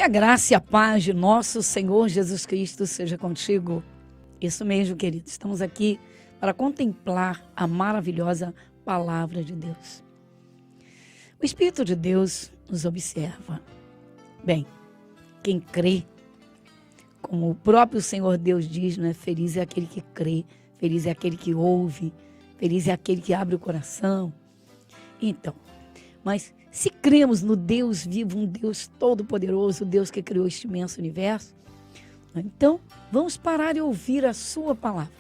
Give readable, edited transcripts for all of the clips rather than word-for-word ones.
Que a graça e a paz de nosso Senhor Jesus Cristo seja contigo. Isso mesmo, querido. Estamos aqui para contemplar a maravilhosa palavra de Deus. O Espírito de Deus nos observa. Bem, quem crê, como o próprio Senhor Deus diz, né? Feliz é aquele que crê, feliz é aquele que ouve, feliz é aquele que abre o coração. Então, mas se cremos no Deus vivo, um Deus todo-poderoso, o Deus que criou este imenso universo, então vamos parar e ouvir a sua palavra.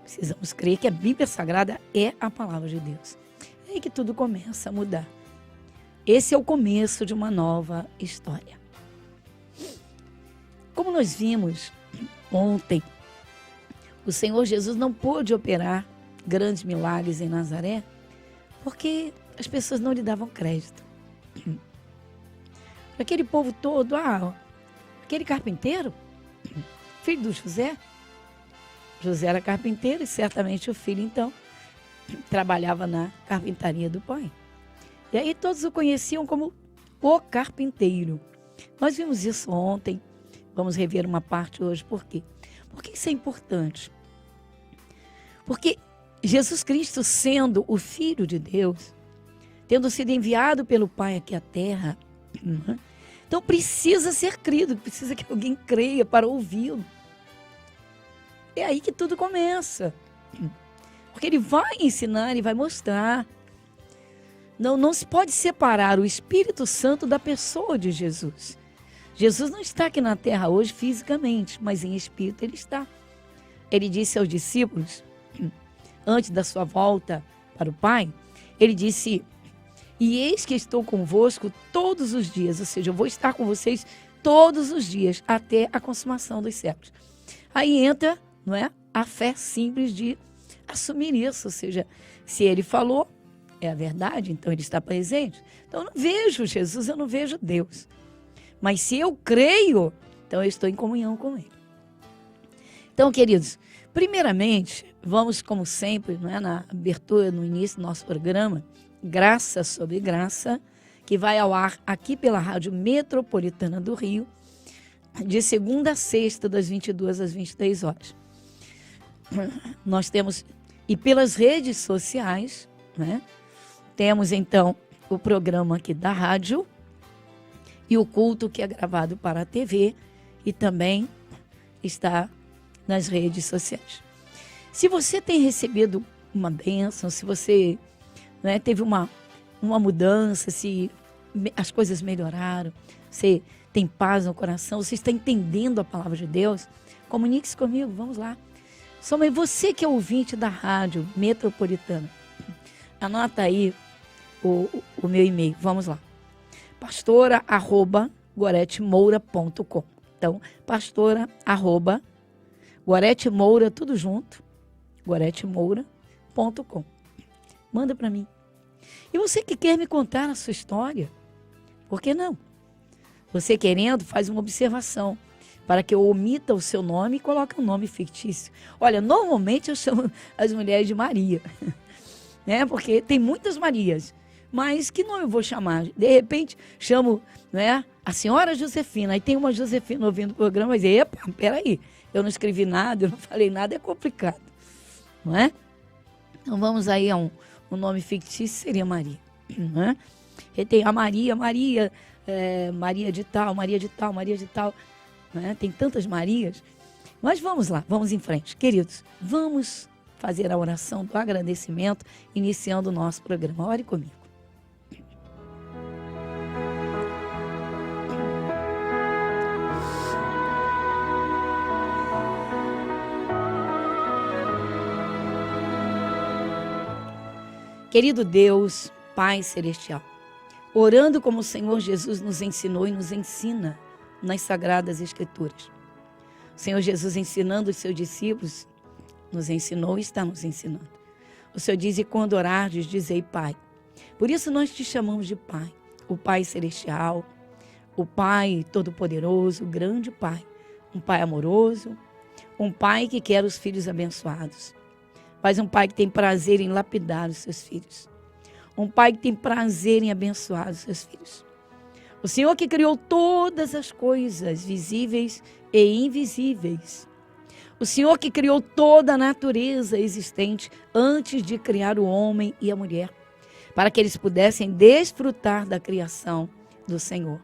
Precisamos crer que a Bíblia Sagrada é a palavra de Deus. É aí que tudo começa a mudar. Esse é o começo de uma nova história. Como nós vimos ontem, o Senhor Jesus não pôde operar grandes milagres em Nazaré porque as pessoas não lhe davam crédito. Aquele povo todo, aquele carpinteiro, filho do José. José era carpinteiro e certamente o filho, então, trabalhava na carpintaria do pai. E aí todos o conheciam como o carpinteiro. Nós vimos isso ontem, vamos rever uma parte hoje. Por quê? Por que isso é importante? Porque Jesus Cristo, sendo o Filho de Deus, tendo sido enviado pelo Pai aqui à Terra, então precisa ser crido, precisa que alguém creia para ouvi-lo. É aí que tudo começa. Porque ele vai ensinar, ele vai mostrar. Não se pode separar o Espírito Santo da pessoa de Jesus. Jesus não está aqui na Terra hoje fisicamente, mas em espírito ele está. Ele disse aos discípulos, antes da sua volta para o Pai, ele disse: e eis que estou convosco todos os dias, ou seja, eu vou estar com vocês todos os dias, até a consumação dos séculos. Aí entra, não é, a fé simples de assumir isso, ou seja, se ele falou, é a verdade, então ele está presente. Então eu não vejo Jesus, eu não vejo Deus. Mas se eu creio, então eu estou em comunhão com ele. Então, queridos, primeiramente, vamos, como sempre, não é, na abertura, no início do nosso programa, Graça sobre Graça, que vai ao ar aqui pela Rádio Metropolitana do Rio, de segunda a sexta, das 22 às 23 horas. Nós temos, e pelas redes sociais, né, temos então o programa aqui da rádio e o culto que é gravado para a TV e também está nas redes sociais. Se você tem recebido uma bênção, se você, né, teve uma mudança, se as coisas melhoraram, você tem paz no coração, você está entendendo a palavra de Deus, comunique-se comigo, vamos lá. Somente você que é ouvinte da Rádio Metropolitana, anota aí o meu e-mail, vamos lá. pastora@goretemoura.com. Então, pastora@goretemoura, tudo junto, goretemoura.com. Manda para mim. E você que quer me contar a sua história, por que não? Você querendo, faz uma observação, para que eu omita o seu nome e coloque um nome fictício. Olha, normalmente eu chamo as mulheres de Maria, né? Porque tem muitas Marias, mas que nome eu vou chamar? De repente, chamo, né, a senhora Josefina, aí tem uma Josefina ouvindo o programa e diz: epa, peraí, eu não escrevi nada, eu não falei nada, é complicado, não é? Então vamos aí a um nome fictício, seria Maria, não é? E tem a Maria de tal, Maria de tal, Maria de tal, né? Tem tantas Marias, mas vamos lá, vamos em frente. Queridos, vamos fazer a oração do agradecimento, iniciando o nosso programa. Ore comigo. Querido Deus, Pai Celestial, orando como o Senhor Jesus nos ensinou e nos ensina nas Sagradas Escrituras. O Senhor Jesus, ensinando os seus discípulos, nos ensinou e está nos ensinando. O Senhor diz: e quando orardes, dizei Pai. Por isso nós te chamamos de Pai, o Pai Celestial, o Pai Todo-Poderoso, o grande Pai, um Pai amoroso, um Pai que quer os filhos abençoados, mas um Pai que tem prazer em lapidar os seus filhos, um Pai que tem prazer em abençoar os seus filhos, O Senhor que criou todas as coisas, visíveis e invisíveis. O Senhor que criou toda a natureza existente antes de criar o homem e a mulher, para que eles pudessem desfrutar da criação do Senhor,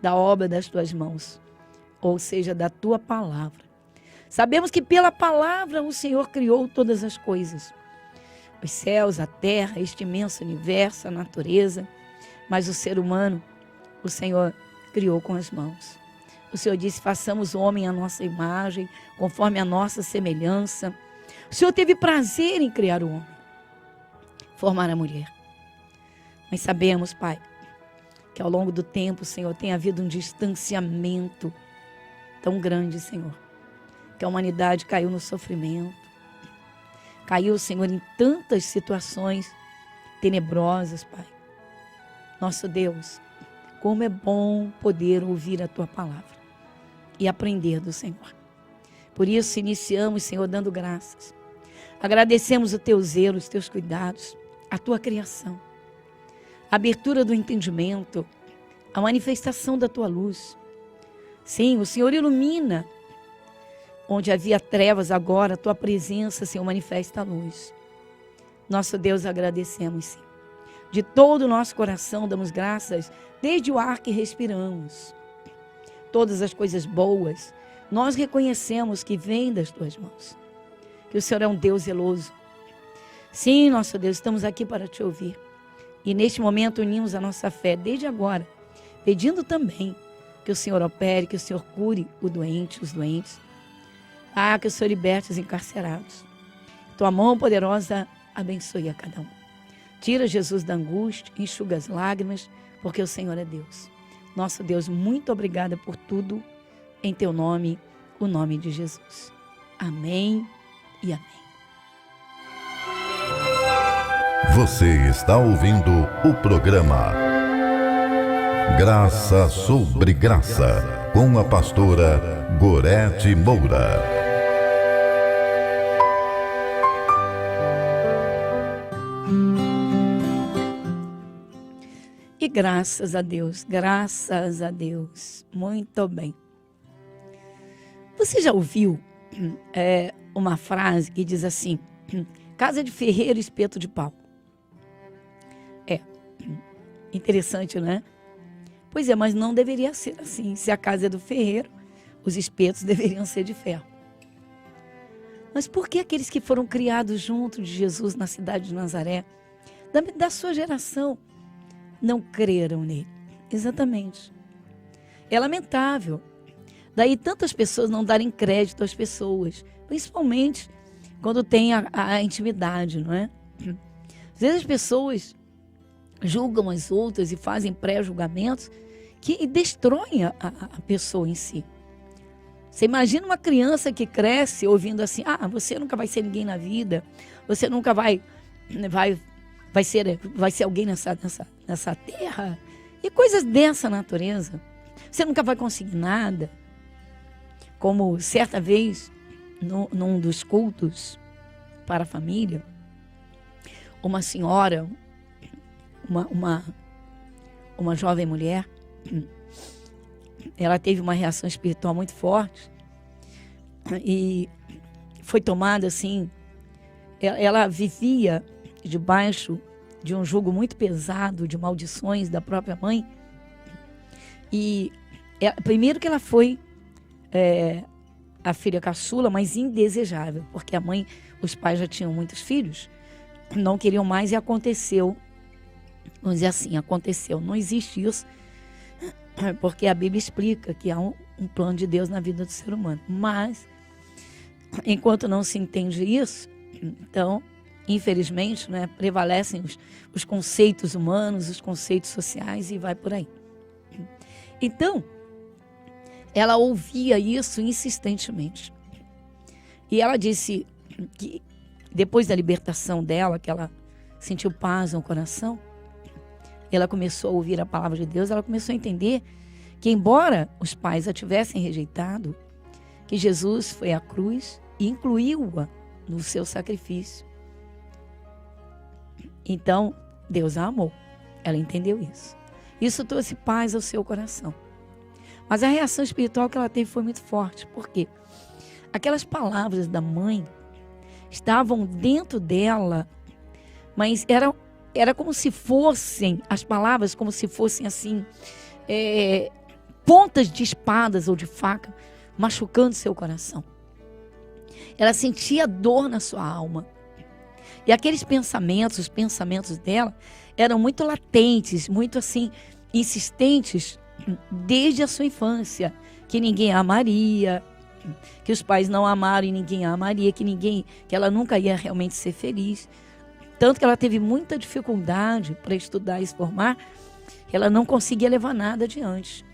da obra das tuas mãos, ou seja, da tua palavra. Sabemos que pela palavra o Senhor criou todas as coisas, os céus, a terra, este imenso universo, a natureza, mas o ser humano, o Senhor criou com as mãos. O Senhor disse, façamos o homem à nossa imagem, conforme a nossa semelhança. O Senhor teve prazer em criar o homem, formar a mulher. Mas sabemos, Pai, que ao longo do tempo, Senhor, tem havido um distanciamento tão grande, Senhor, que a humanidade caiu no sofrimento. Caiu, Senhor, em tantas situações tenebrosas, Pai. Nosso Deus, como é bom poder ouvir a Tua palavra e aprender do Senhor. Por isso iniciamos, Senhor, dando graças. Agradecemos o Teu zelo, os Teus cuidados, a Tua criação, a abertura do entendimento, a manifestação da Tua luz. Sim, o Senhor ilumina onde havia trevas, agora a Tua presença, Senhor, manifesta a luz. Nosso Deus, agradecemos, Senhor. De todo o nosso coração damos graças desde o ar que respiramos. Todas as coisas boas, nós reconhecemos que vêm das Tuas mãos. Que o Senhor é um Deus zeloso. Sim, nosso Deus, estamos aqui para Te ouvir. E neste momento unimos a nossa fé desde agora, pedindo também que o Senhor opere, que o Senhor cure o doente, os doentes. Que o Senhor liberte os encarcerados. Tua mão poderosa abençoe a cada um. Tira Jesus da angústia, enxuga as lágrimas, porque o Senhor é Deus. Nosso Deus, muito obrigada por tudo, em Teu nome, o nome de Jesus. Amém e amém. Você está ouvindo o programa Graça sobre Graça, com a pastora Gorete Moura. E graças a Deus, muito bem. Você já ouviu uma frase que diz assim, casa de ferreiro, espeto de pau? Interessante, né? Pois é, mas não deveria ser assim. Se a casa é do ferreiro, os espetos deveriam ser de ferro. Mas por que aqueles que foram criados junto de Jesus na cidade de Nazaré, da sua geração, não creram nele? Exatamente. É lamentável. Daí tantas pessoas não darem crédito às pessoas, principalmente quando tem a intimidade, não é? Às vezes as pessoas julgam as outras e fazem pré-julgamentos que destroem a pessoa em si. Você imagina uma criança que cresce ouvindo assim, você nunca vai ser ninguém na vida, você nunca vai ser alguém nessa terra, e coisas dessa natureza. Você nunca vai conseguir nada. Como certa vez, num dos cultos para a família, uma senhora, uma jovem mulher, ela teve uma reação espiritual muito forte e foi tomada assim, ela vivia debaixo de um jugo muito pesado de maldições da própria mãe. E primeiro que ela foi a filha caçula, mas indesejável, porque os pais já tinham muitos filhos, não queriam mais, e aconteceu, vamos dizer assim, aconteceu. Não existe isso, porque a Bíblia explica que há um plano de Deus na vida do ser humano. Mas, enquanto não se entende isso, então, infelizmente, né, prevalecem os conceitos humanos, os conceitos sociais, e vai por aí. Então, ela ouvia isso insistentemente. E ela disse que depois da libertação dela, que ela sentiu paz no coração, ela começou a ouvir a palavra de Deus, ela começou a entender que, embora os pais a tivessem rejeitado, que Jesus foi à cruz e incluiu-a no seu sacrifício. Então, Deus a amou. Ela entendeu isso. Isso trouxe paz ao seu coração. Mas a reação espiritual que ela teve foi muito forte. Por quê? Aquelas palavras da mãe estavam dentro dela, mas era como se fossem, as palavras como se fossem assim, pontas de espadas ou de faca, machucando seu coração. Ela sentia dor na sua alma. E aqueles pensamentos, os pensamentos dela, eram muito latentes, muito assim, insistentes, desde a sua infância. Que ninguém a amaria, que os pais não amaram e ninguém a amaria, que ela nunca ia realmente ser feliz. Tanto que ela teve muita dificuldade para estudar e se formar, ela não conseguia levar nada adiante.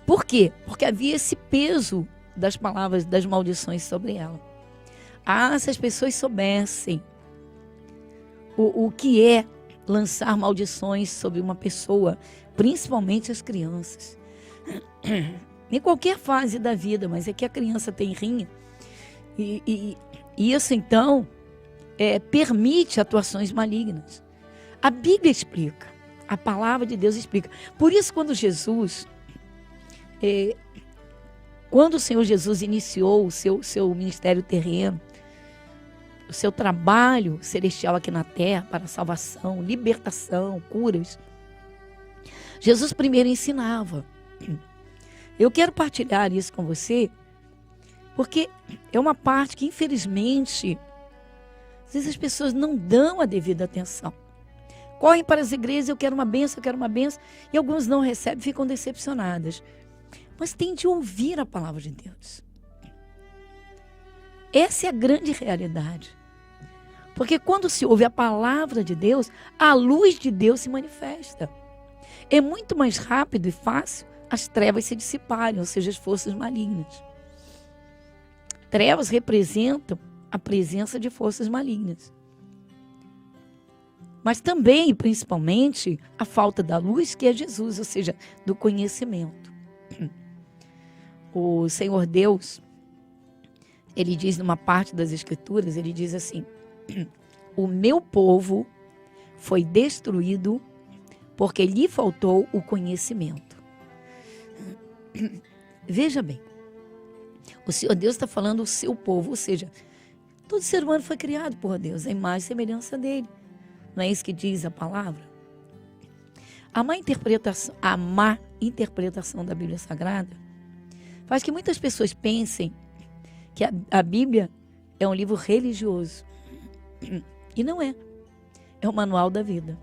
Por quê? Porque havia esse peso das palavras, das maldições sobre ela. Se as pessoas soubessem o que é lançar maldições sobre uma pessoa, principalmente as crianças. Em qualquer fase da vida, mas é que a criança tem rinha. E isso, então, permite atuações malignas. A Bíblia explica, a palavra de Deus explica. Por isso, quando o Senhor Jesus iniciou o seu ministério terreno, o seu trabalho celestial aqui na terra para salvação, libertação, curas, Jesus primeiro ensinava. Eu quero partilhar isso com você, porque é uma parte que, infelizmente, às vezes as pessoas não dão a devida atenção. Correm para as igrejas, eu quero uma bênção, e alguns não recebem, ficam decepcionadas. Mas tem de ouvir a palavra de Deus. Essa é a grande realidade. Porque quando se ouve a palavra de Deus, a luz de Deus se manifesta. É muito mais rápido e fácil as trevas se dissiparem, ou seja, as forças malignas. Trevas representam a presença de forças malignas. Mas também, e principalmente, a falta da luz, que é Jesus, ou seja, do conhecimento. O Senhor Deus, ele diz numa parte das Escrituras, ele diz assim: o meu povo foi destruído porque lhe faltou o conhecimento. Veja bem, o Senhor Deus está falando o seu povo, ou seja, todo ser humano foi criado por Deus, a imagem e semelhança dele. Não é isso que diz a palavra? A má interpretação da Bíblia Sagrada faz que muitas pessoas pensem que a Bíblia é um livro religioso. E não é. É o manual da vida.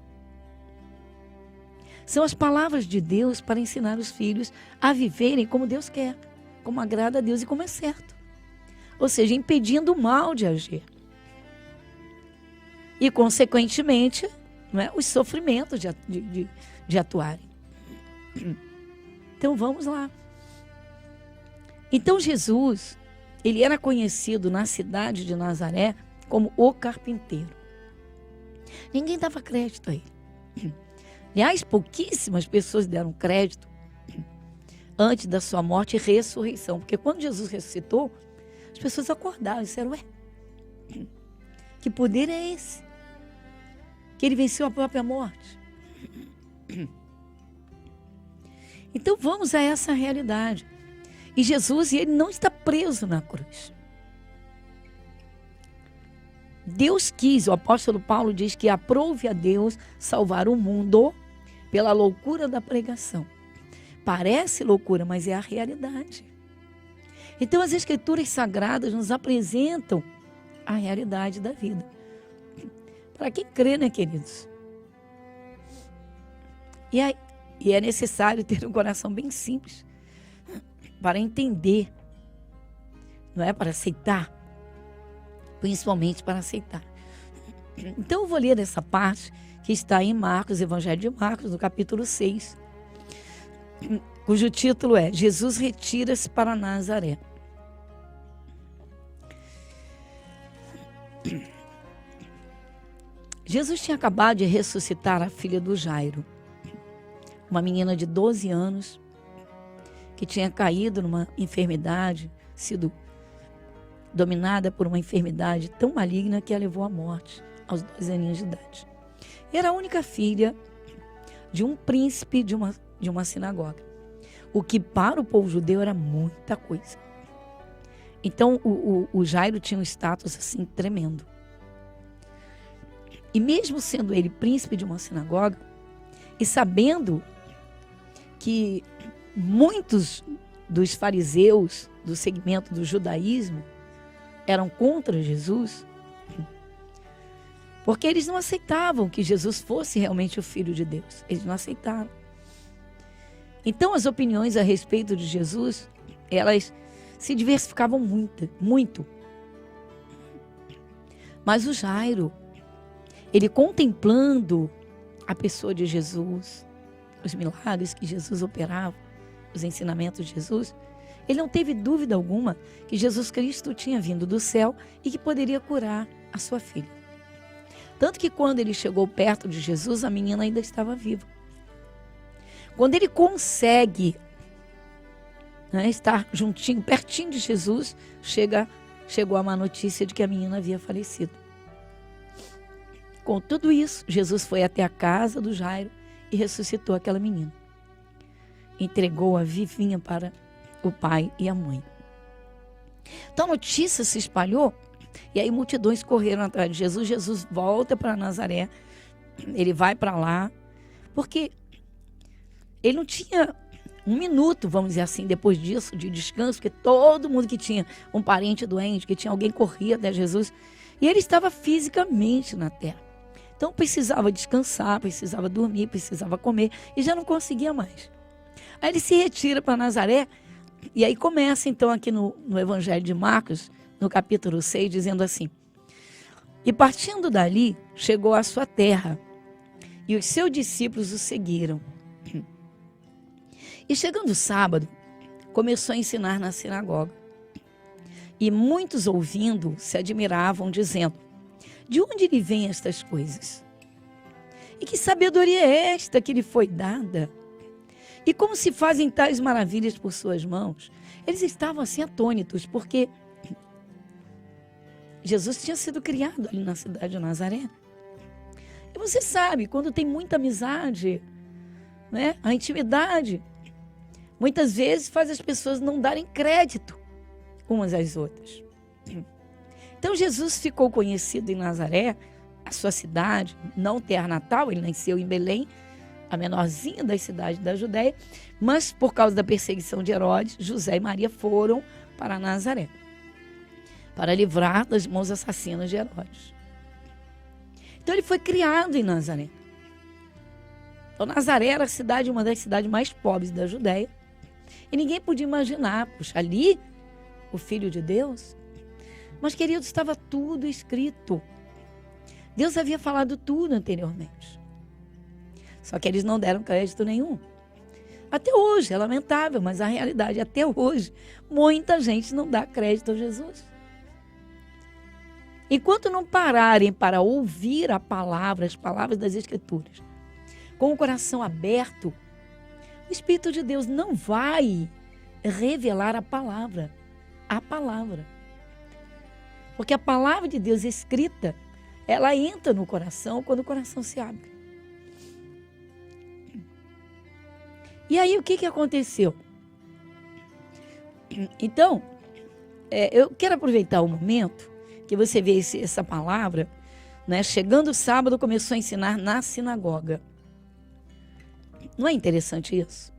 São as palavras de Deus para ensinar os filhos a viverem como Deus quer, como agrada a Deus e como é certo. Ou seja, impedindo o mal de agir. E, consequentemente, não é, os sofrimentos de atuarem. Então, vamos lá. Então, Jesus, ele era conhecido na cidade de Nazaré como o carpinteiro. Ninguém dava crédito a ele. Aliás, pouquíssimas pessoas deram crédito antes da sua morte e ressurreição. Porque quando Jesus ressuscitou, as pessoas acordaram e disseram: ué, que poder é esse? Que ele venceu a própria morte. Então vamos a essa realidade. E Jesus, ele não está preso na cruz. Deus quis, o apóstolo Paulo diz que aprove a Deus salvar o mundo pela loucura da pregação. Parece loucura, mas é a realidade. Então as Escrituras Sagradas nos apresentam a realidade da vida. Para quem crê, né, queridos? E é necessário ter um coração bem simples para entender, não é? Para aceitar, principalmente para aceitar. Então eu vou ler essa parte que está em Marcos, Evangelho de Marcos, no capítulo 6, cujo título é Jesus retira-se para Nazaré. Jesus tinha acabado de ressuscitar a filha do Jairo, uma menina de 12 anos, que tinha caído numa enfermidade, sido dominada por uma enfermidade tão maligna que a levou à morte aos 2 aninhos de idade. Era a única filha, de um príncipe de uma sinagoga. O que para o povo judeu era muita coisa. Então o Jairo tinha um status assim tremendo. E mesmo sendo ele príncipe de uma sinagoga, e sabendo que muitos dos fariseus do segmento do judaísmo eram contra Jesus, porque eles não aceitavam que Jesus fosse realmente o Filho de Deus. Eles não aceitaram. Então as opiniões a respeito de Jesus, elas se diversificavam muito. Mas o Jairo, ele contemplando a pessoa de Jesus, os milagres que Jesus operava, os ensinamentos de Jesus, ele não teve dúvida alguma que Jesus Cristo tinha vindo do céu e que poderia curar a sua filha. Tanto que quando ele chegou perto de Jesus, a menina ainda estava viva. Quando ele consegue, né, estar juntinho, pertinho de Jesus, chegou a má notícia de que a menina havia falecido. Com tudo isso, Jesus foi até a casa do Jairo e ressuscitou aquela menina. Entregou-a vivinha para o pai e a mãe. Então a notícia se espalhou e aí multidões correram atrás de Jesus. Jesus volta para Nazaré, ele vai para lá, porque ele não tinha um minuto, vamos dizer assim, depois disso, de descanso, porque todo mundo que tinha um parente doente, que tinha alguém, corria até Jesus, e ele estava fisicamente na terra. Então precisava descansar, precisava dormir, precisava comer, e já não conseguia mais. Aí ele se retira para Nazaré, e aí começa então aqui no Evangelho de Marcos, no capítulo 6, dizendo assim: e partindo dali, chegou à sua terra, e os seus discípulos o seguiram. E chegando o sábado, começou a ensinar na sinagoga. E muitos ouvindo se admiravam, dizendo: de onde lhe vêm estas coisas? E que sabedoria é esta que lhe foi dada? E como se fazem tais maravilhas por suas mãos? Eles estavam assim atônitos, porque Jesus tinha sido criado ali na cidade de Nazaré. E você sabe, quando tem muita amizade, né, a intimidade, muitas vezes faz as pessoas não darem crédito umas às outras. Então Jesus ficou conhecido em Nazaré, a sua cidade, não terra natal, ele nasceu em Belém, a menorzinha das cidades da Judéia, mas por causa da perseguição de Herodes, José e Maria foram para Nazaré, para livrar das mãos assassinas de Herodes. Então ele foi criado em Nazaré. Então Nazaré era uma das cidades mais pobres da Judéia, e ninguém podia imaginar, puxa, ali o Filho de Deus. Mas, queridos, estava tudo escrito. Deus havia falado tudo anteriormente. Só que eles não deram crédito nenhum. Até hoje, é lamentável, mas a realidade, até hoje, muita gente não dá crédito a Jesus. Enquanto não pararem para ouvir a palavra, as palavras das Escrituras, com o coração aberto, o Espírito de Deus não vai revelar a palavra. A palavra. Porque a palavra de Deus escrita, ela entra no coração quando o coração se abre. E aí o que aconteceu? Então, eu quero aproveitar o momento que você vê essa palavra, né? Chegando o sábado, começou a ensinar na sinagoga. Não é interessante isso?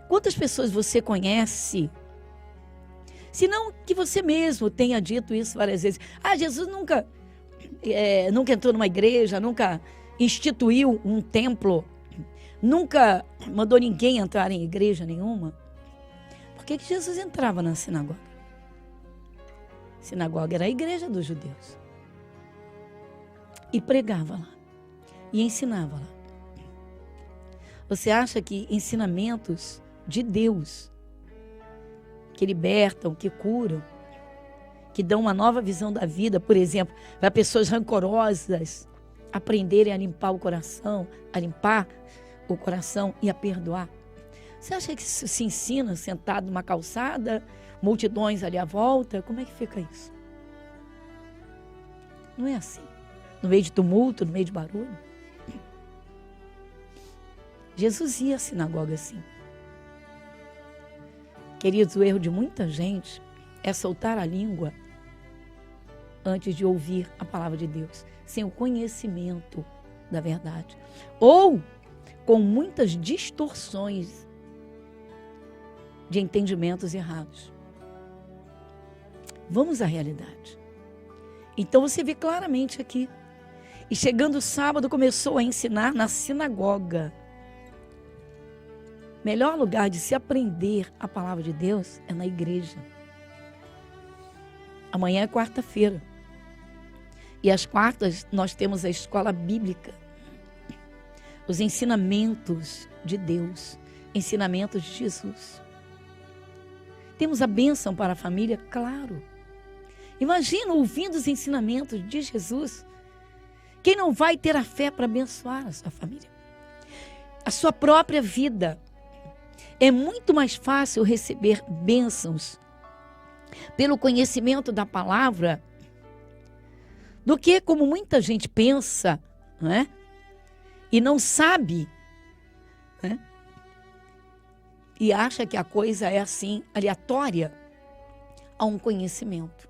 Quantas pessoas você conhece? Se não que você mesmo tenha dito isso várias vezes. Jesus nunca entrou numa igreja, nunca instituiu um templo, nunca mandou ninguém entrar em igreja nenhuma. Por que Jesus entrava na sinagoga? A sinagoga era a igreja dos judeus. E pregava lá. E ensinava lá. Você acha que ensinamentos de Deus, que libertam, que curam, que dão uma nova visão da vida, por exemplo, para pessoas rancorosas aprenderem a limpar o coração e a perdoar? Você acha que isso se ensina sentado numa calçada, multidões ali à volta? Como é que fica isso? Não é assim. No meio de tumulto, no meio de barulho. Jesus ia à sinagoga sim. Queridos, o erro de muita gente é soltar a língua antes de ouvir a palavra de Deus, sem o conhecimento da verdade. Ou com muitas distorções de entendimentos errados. Vamos à realidade. Então você vê claramente aqui. E chegando o sábado, começou a ensinar na sinagoga. Melhor lugar de se aprender a palavra de Deus é na igreja. Amanhã é quarta-feira. E às quartas nós temos a escola bíblica. Os ensinamentos de Deus. Ensinamentos de Jesus. Temos a bênção para a família, claro. Imagina ouvindo os ensinamentos de Jesus. Quem não vai ter a fé para abençoar a sua família? A sua própria vida. É muito mais fácil receber bênçãos pelo conhecimento da palavra do que como muita gente pensa, não é? E não sabe, né? E acha que a coisa é assim, aleatória a um conhecimento.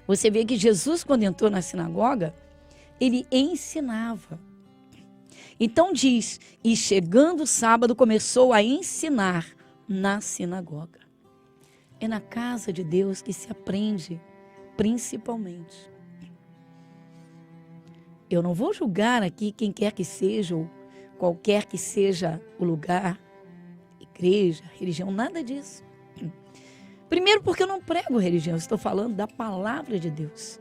Você vê que Jesus, quando entrou na sinagoga, ele ensinava. Então diz, e chegando o sábado, começou a ensinar na sinagoga. É na casa de Deus que se aprende, principalmente. Eu não vou julgar aqui quem quer que seja, ou qualquer que seja o lugar, igreja, religião, nada disso. Primeiro porque eu não prego religião, eu estou falando da palavra de Deus.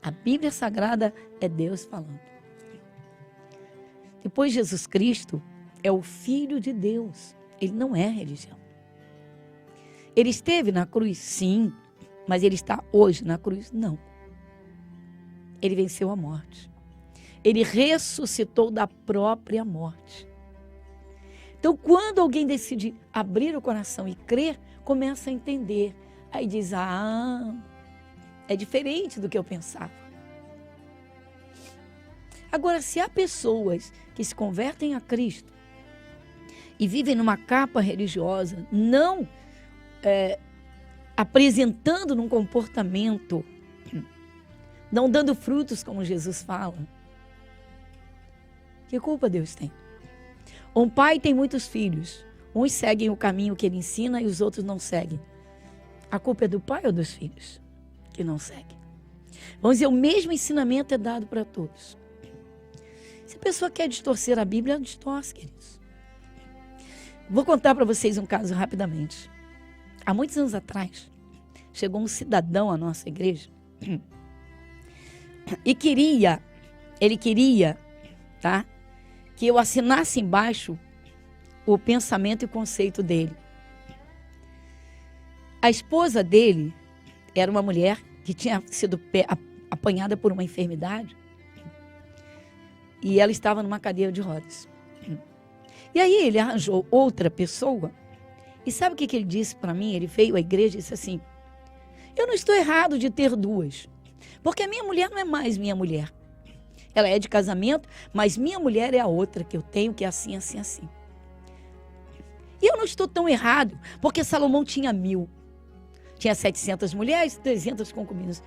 A Bíblia Sagrada é Deus falando. Depois, Jesus Cristo é o Filho de Deus. Ele não é religião. Ele esteve na cruz, sim, mas ele está hoje na cruz, não. Ele venceu a morte. Ele ressuscitou da própria morte. Então, quando alguém decide abrir o coração e crer, começa a entender. Aí diz, é diferente do que eu pensava. Agora, se há pessoas que se convertem a Cristo e vivem numa capa religiosa, não apresentando num comportamento, não dando frutos como Jesus fala, que culpa Deus tem? Um pai tem muitos filhos, uns seguem o caminho que ele ensina e os outros não seguem. A culpa é do pai ou dos filhos que não seguem? Vamos dizer, o mesmo ensinamento é dado para todos. Se a pessoa quer distorcer a Bíblia, ela distorce, queridos. Vou contar para vocês um caso rapidamente. Há muitos anos atrás, chegou um cidadão à nossa igreja e ele queria, tá, que eu assinasse embaixo o pensamento e o conceito dele. A esposa dele era uma mulher que tinha sido apanhada por uma enfermidade. E ela estava numa cadeira de rodas. E aí ele arranjou outra pessoa. E sabe o que ele disse para mim? Ele veio à igreja e disse assim, eu não estou errado de ter duas. Porque a minha mulher não é mais minha mulher. Ela é de casamento, mas minha mulher é a outra que eu tenho, que é assim, assim, assim. E eu não estou tão errado, porque Salomão tinha 1000. Tinha 700 mulheres, 300 concubinas.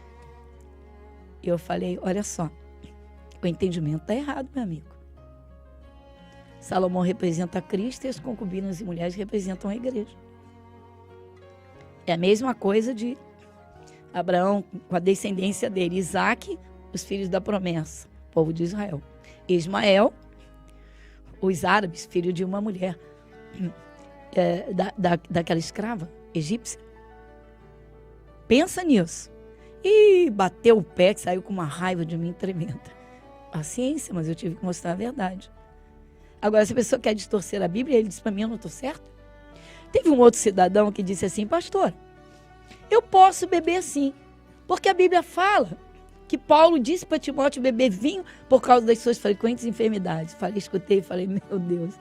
E eu falei, olha só. O entendimento está errado, meu amigo. Salomão representa Cristo e as concubinas e mulheres representam a igreja. É a mesma coisa de Abraão com a descendência dele. Isaac, os filhos da promessa, povo de Israel. Ismael, os árabes, filho de uma mulher, daquela escrava egípcia. Pensa nisso. E bateu o pé, que saiu com uma raiva de mim tremenda. Paciência, mas eu tive que mostrar a verdade. Agora, se a pessoa quer distorcer a Bíblia, ele diz para mim, eu não estou certo. Teve um outro cidadão que disse assim, pastor, eu posso beber sim, porque a Bíblia fala que Paulo disse para Timóteo beber vinho por causa das suas frequentes enfermidades. Escutei e falei, meu Deus.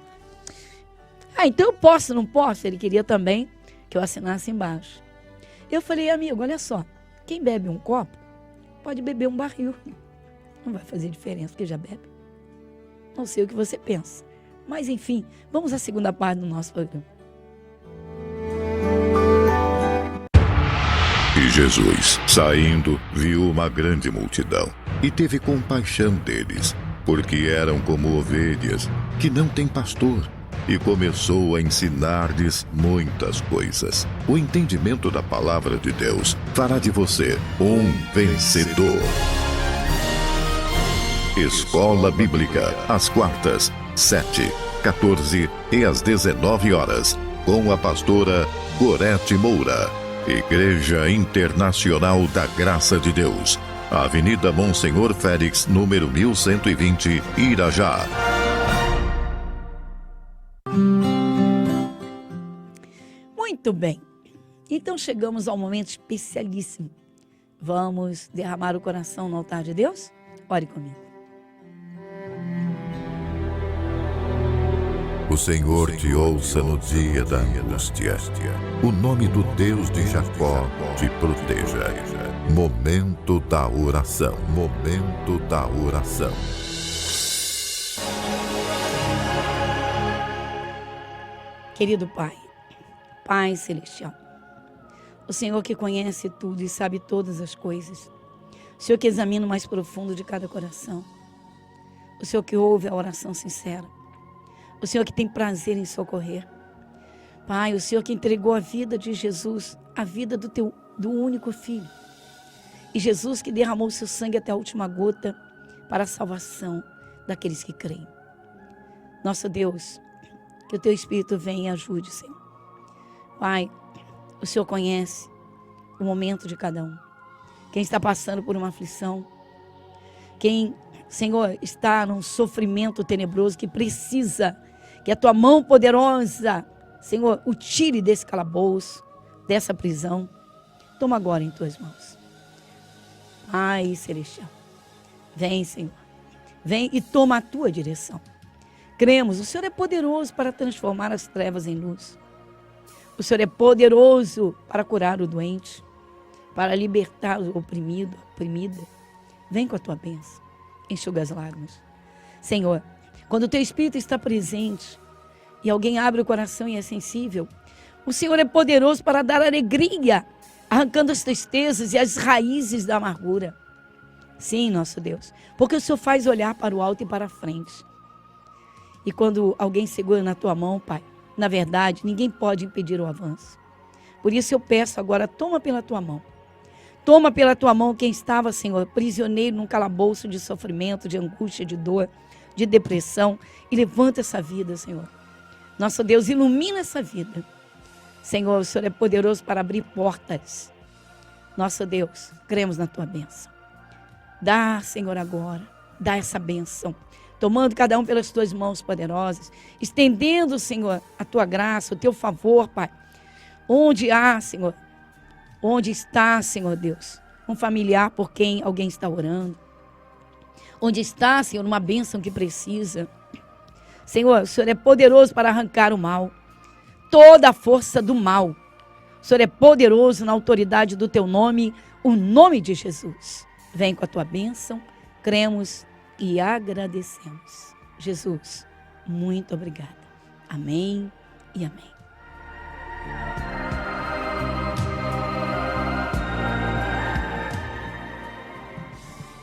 Então eu posso, não posso? Ele queria também que eu assinasse embaixo. Eu falei, amigo, olha só, quem bebe um copo, pode beber um barril. Não vai fazer diferença, porque já bebe. Não sei o que você pensa, Mas enfim, vamos à segunda parte do nosso programa. E Jesus, saindo, viu uma grande multidão e teve compaixão deles, porque eram como ovelhas que não têm pastor, e começou a ensinar-lhes muitas coisas. O entendimento da palavra de Deus fará de você um vencedor. Escola Bíblica, às quartas, 7, 14 e às 19 horas, com a pastora Gorete Moura. Igreja Internacional da Graça de Deus, Avenida Monsenhor Félix, número 1120, Irajá. Muito bem, então chegamos ao momento especialíssimo. Vamos derramar o coração no altar de Deus? Ore comigo. O Senhor te ouça no dia da angústia. O nome do Deus de Jacó te proteja. Momento da oração. Momento da oração. Querido Pai, Pai Celestial, o Senhor que conhece tudo e sabe todas as coisas, o Senhor que examina o mais profundo de cada coração, o Senhor que ouve a oração sincera, o Senhor que tem prazer em socorrer. Pai, o Senhor que entregou a vida de Jesus, a vida do único Filho. E Jesus que derramou seu sangue até a última gota para a salvação daqueles que creem. Nosso Deus, que o Teu Espírito venha e ajude, Senhor. Pai, o Senhor conhece o momento de cada um. Quem está passando por uma aflição, quem, Senhor, está num sofrimento tenebroso que precisa que a Tua mão poderosa, Senhor, o tire desse calabouço, dessa prisão. Toma agora em Tuas mãos. Pai Celestial, vem, Senhor, vem e toma a Tua direção. Cremos, o Senhor é poderoso para transformar as trevas em luz. O Senhor é poderoso para curar o doente, para libertar o oprimido, a oprimida. Vem com a Tua bênção, enxuga as lágrimas. Senhor, quando o Teu Espírito está presente e alguém abre o coração e é sensível, o Senhor é poderoso para dar alegria, arrancando as tristezas e as raízes da amargura. Sim, nosso Deus, porque o Senhor faz olhar para o alto e para a frente. E quando alguém segura na Tua mão, Pai, na verdade, ninguém pode impedir o avanço. Por isso eu peço agora, toma pela Tua mão. Toma pela Tua mão quem estava, Senhor, prisioneiro num calabouço de sofrimento, de angústia, de dor, de depressão. E levanta essa vida, Senhor. Nosso Deus, ilumina essa vida. Senhor, o Senhor é poderoso para abrir portas. Nosso Deus, cremos na Tua bênção. Dá, Senhor, agora. Dá essa bênção. Tomando cada um pelas Tuas mãos poderosas. Estendendo, Senhor, a Tua graça, o Teu favor, Pai. Onde há, Senhor, onde está, Senhor Deus, um familiar por quem alguém está orando. Onde está, Senhor, uma bênção que precisa. Senhor, o Senhor é poderoso para arrancar o mal. Toda a força do mal. O Senhor é poderoso na autoridade do Teu nome, o nome de Jesus. Vem com a Tua bênção, cremos e agradecemos. Jesus, muito obrigada. Amém e amém.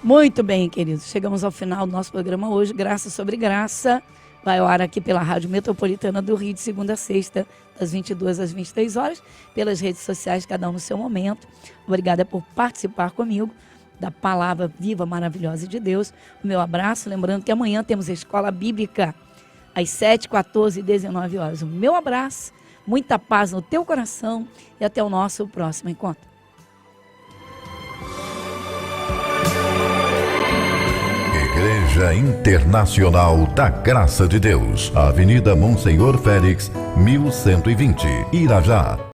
Muito bem, queridos. Chegamos ao final do nosso programa hoje. Graça sobre graça. Vai ao ar aqui pela Rádio Metropolitana do Rio, de segunda a sexta, das 22 às 23 horas, pelas redes sociais, cada um no seu momento. Obrigada por participar comigo da palavra viva, maravilhosa de Deus. O meu abraço, lembrando que amanhã temos a Escola Bíblica, às 7, 14 e 19 horas. O meu abraço, muita paz no teu coração e até o nosso próximo encontro. Igreja Internacional da Graça de Deus, Avenida Monsenhor Félix, 1120, Irajá.